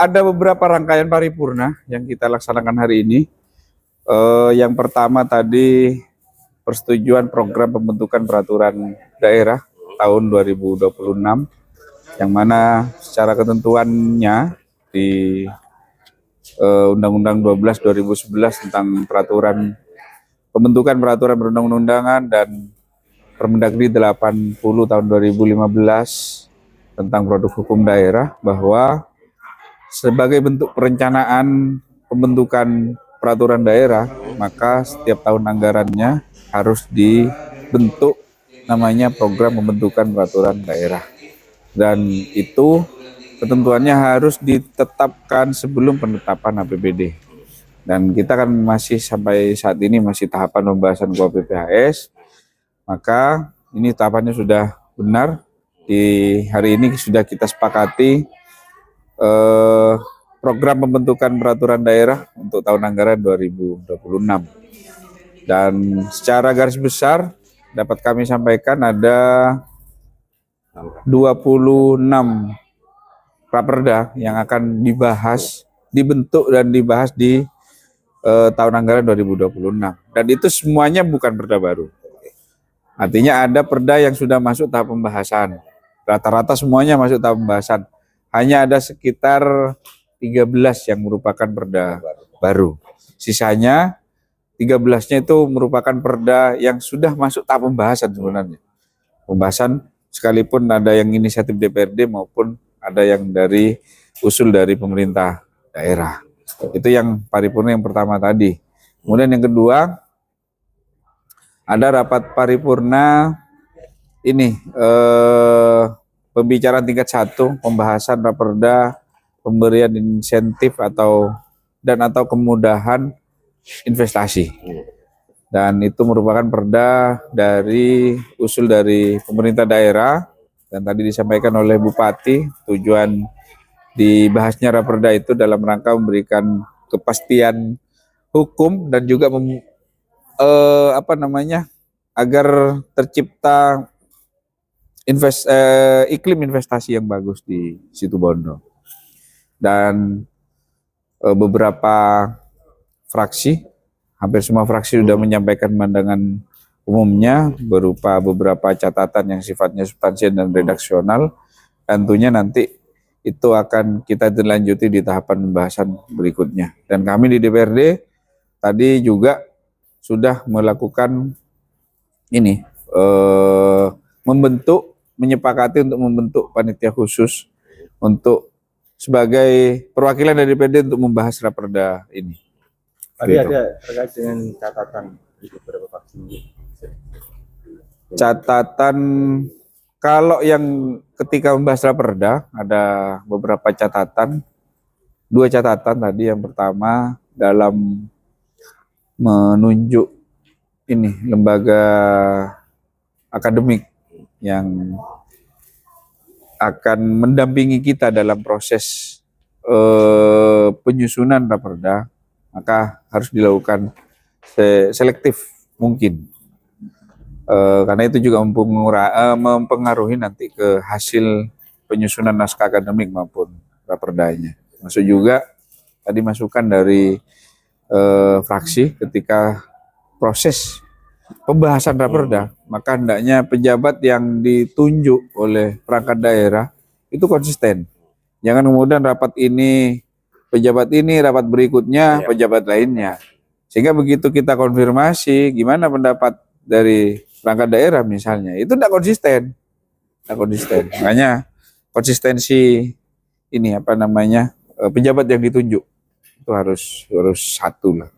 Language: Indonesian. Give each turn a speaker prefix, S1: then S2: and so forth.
S1: Ada beberapa rangkaian paripurna yang kita laksanakan hari ini. Yang pertama tadi persetujuan program pembentukan peraturan daerah tahun 2026, yang mana secara ketentuannya di Undang-Undang 12 2011 tentang peraturan pembentukan peraturan perundang-undangan dan Permendagri 80 tahun 2015 tentang produk hukum daerah, bahwa sebagai bentuk perencanaan pembentukan peraturan daerah, maka setiap tahun anggarannya harus dibentuk namanya program pembentukan peraturan daerah. Dan itu ketentuannya harus ditetapkan sebelum penetapan APBD. Dan kita kan masih sampai saat ini masih tahapan pembahasan KUHP-PHS, maka ini tahapannya sudah benar. Di hari ini sudah kita sepakati program pembentukan peraturan daerah untuk tahun anggaran 2026. Dan secara garis besar dapat kami sampaikan ada 26 raperda yang akan dibentuk dan dibahas di tahun anggaran 2026. Dan itu semuanya bukan perda baru. Artinya ada perda yang sudah masuk tahap pembahasan. Rata-rata semuanya masuk tahap pembahasan. Hanya ada sekitar 13 yang merupakan perda baru. Sisanya 13-nya itu merupakan perda yang sudah masuk tahap pembahasan sebenarnya. Pembahasan sekalipun ada yang inisiatif DPRD maupun ada yang dari usul dari pemerintah daerah. Itu yang paripurna yang pertama tadi. Kemudian yang kedua, ada rapat paripurna ini pembicaraan tingkat 1, pembahasan raperda pemberian insentif atau kemudahan investasi. Dan itu merupakan perda dari usul dari pemerintah daerah, dan tadi disampaikan oleh Bupati, tujuan dibahasnya raperda itu dalam rangka memberikan kepastian hukum dan juga agar tercipta iklim investasi yang bagus di Situbondo. Dan beberapa fraksi, hampir semua fraksi sudah menyampaikan pandangan umumnya berupa beberapa catatan yang sifatnya substansial dan redaksional. Tentunya nanti itu akan kita dilanjuti di tahapan pembahasan berikutnya. Dan kami di DPRD tadi juga sudah melakukan ini, menyepakati untuk membentuk panitia khusus untuk sebagai perwakilan dari DPRD untuk membahas raperda ini.
S2: Tadi ada terkait dengan catatan di beberapa fraksi.
S1: Catatan, kalau yang ketika membahas raperda ada beberapa catatan, 2 catatan tadi. Yang pertama dalam menunjuk ini lembaga akademik yang akan mendampingi kita dalam proses penyusunan raperda, maka harus dilakukan selektif mungkin. Karena itu juga mempengaruhi nanti ke hasil penyusunan naskah akademik maupun raperdanya. Masuk juga tadi masukan dari fraksi ketika proses pembahasan raperda, maka hendaknya pejabat yang ditunjuk oleh perangkat daerah itu konsisten. Jangan kemudian rapat ini pejabat ini, rapat berikutnya pejabat lainnya. Sehingga begitu kita konfirmasi gimana pendapat dari perangkat daerah misalnya, itu tidak konsisten. Makanya konsistensi ini pejabat yang ditunjuk itu harus satu lah.